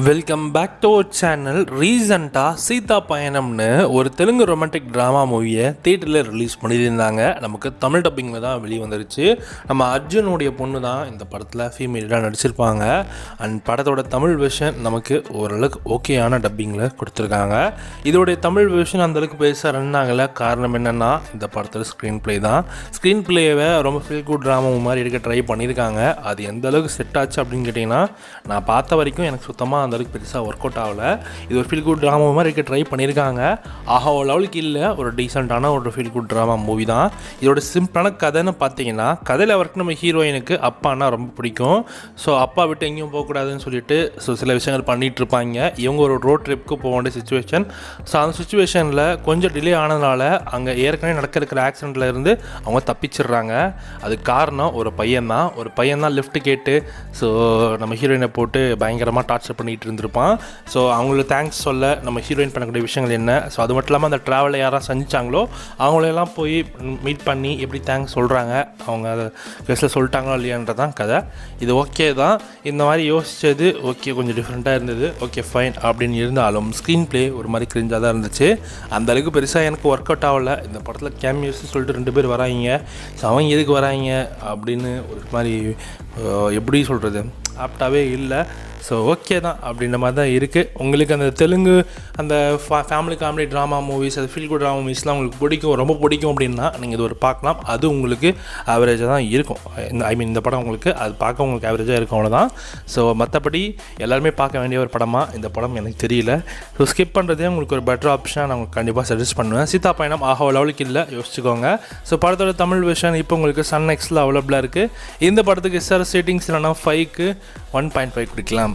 Welcome back to our channel. ரீசெண்டாக சீதா பயணம்னு ஒரு Telugu romantic drama மூவியை தியேட்டரில் ரிலீஸ் பண்ணியிருந்தாங்க. நமக்கு தமிழ் டப்பிங்கில் தான் வெளியே வந்துருச்சு. நம்ம அர்ஜுனுடைய பொண்ணு தான் இந்த படத்தில் ஃபீமேலாக நடிச்சிருப்பாங்க. அண்ட் படத்தோட தமிழ் வெர்ஷன் நமக்கு ஓரளவுக்கு ஓகேயான டப்பிங்கில் கொடுத்துருக்காங்க. இதோடைய தமிழ் வெர்ஷன் அந்தளவுக்கு பெருசாக ரன் ஆகலை. காரணம் என்னென்னா இந்த படத்தில் ஸ்க்ரீன் ப்ளே தான். ஸ்க்ரீன் ப்ளேவை ரொம்ப ஃபீல் குட் ட்ராமா மாதிரி எடுக்க ட்ரை பண்ணியிருக்காங்க. அது எந்த அளவுக்கு செட் ஆச்சு அப்படின்னு கேட்டிங்கன்னா, நான் பார்த்த வரைக்கும் எனக்கு சுத்தமாக அந்தளவுக்கு பெருசாக ஒர்க் அவுட் ஆகலை. இது ஒரு ஃபீல் குட் ட்ராமா மாதிரி இருக்க ட்ரை பண்ணியிருக்காங்க. ஆஹா லெவலுக்கு இல்லை, ஒரு டீசெண்டான ஒரு ஃபீல் குட் ட்ராமா மூவி தான். இதோட சிம்பிளான கதைன்னு பார்த்தீங்கன்னா, கதையில் அவருக்கு நம்ம ஹீரோயினுக்கு அப்பானா ரொம்ப பிடிக்கும். ஸோ அப்பா விட்டு எங்கேயும் போகக்கூடாதுன்னு சொல்லிட்டு சில விஷயங்கள் பண்ணிகிட்டு இருப்பாங்க. இவங்க ஒரு ரோட் ட்ரிப்புக்கு போக வேண்டிய சுச்சுவேஷன். ஸோ அந்த சுச்சுவேஷனில் கொஞ்சம் டிலே ஆனதுனால அங்கே ஏற்கனவே நடக்கிற ஆக்சிடெண்ட்டில் இருந்து அவங்க தப்பிச்சிடுறாங்க. அதுக்கு காரணம் ஒரு பையன் தான் லிஃப்ட் கேட்டு ஸோ நம்ம ஹீரோயினை போட்டு பயங்கரமாக டார்ச்சர் பண்ணிகிட்டு இருந்திருப்பான். ஸோ அவங்களுக்கு தேங்க்ஸ் சொல்ல நம்ம ஹீரோயின் பண்ணக்கூடிய விஷயங்கள் என்ன, ஸோ அது மட்டும் இல்லாமல் அந்த ட்ராவலை யாராவது செஞ்சாங்களோ அவங்களெல்லாம் போய் மீட் பண்ணி எப்படி தேங்க்ஸ் சொல்கிறாங்க, அவங்க அதை ஃபேஸில் சொல்லிட்டாங்களோ இல்லையான்றதான் கதை. இது ஓகே தான். இந்த மாதிரி யோசித்தது ஓகே, கொஞ்சம் டிஃப்ரெண்ட்டாக இருந்தது, ஓகே ஃபைன் அப்படின்னு இருந்தாலும் ஸ்க்ரீன் ப்ளே ஒரு மாதிரி கிரிஞ்சாக தான் இருந்துச்சு. அந்தளவுக்கு பெருசாக எனக்கு ஒர்க் அவுட் ஆகலை. இந்த படத்தில் கேமியோஸ்ன்னு சொல்லிட்டு 2 பேர் வராங்க. ஸோ அவங்க எதுக்கு வராங்க அப்படின்னு ஒரு மாதிரி எப்படி சொல்கிறது, ஆப்டாகவே இல்லை. ஸோ ஓகே தான் அப்படின்ற மாதிரி தான் இருக்குது. உங்களுக்கு அந்த தெலுங்கு அந்த ஃபேமிலி காமெடி ட்ராமா மூவிஸ், அது ஃபீல் குட் ட்ராமா மூவிஸ்லாம் உங்களுக்கு பிடிக்கும், ரொம்ப பிடிக்கும் அப்படின்னா நீங்கள் இது ஒரு பார்க்கலாம். அது உங்களுக்கு ஆவரேஜாக தான் இருக்கும். இந்த படம் உங்களுக்கு அது பார்க்க உங்களுக்கு ஆவரேஜாக இருக்கும், அவ்வளோதான். ஸோ மற்றபடி எல்லாருமே பார்க்க வேண்டிய ஒரு படமாக இந்த படம் எனக்கு தெரியல. ஸோ ஸ்கிப் பண்ணுறதே உங்களுக்கு ஒரு பெட்டர் ஆப்ஷனாக நான் உங்களுக்கு கண்டிப்பாக சஜஸ்ட் பண்ணுவேன். சீதா பயணம் ஆஹா லெவலுக்கு இல்லை, யோசிச்சுக்கோங்க. ஸோ படத்தோட தமிழ் வெர்ஷன் இப்போ உங்களுக்கு சன் நெக்ஸ்ட்டில் அவைலபிளாக இருக்குது. இந்த படத்துக்கு எஸ்ஆர் ரேட்டிங்ஸ் இல்லைனா 5க்கு 1.5 கொடுக்கலாம்.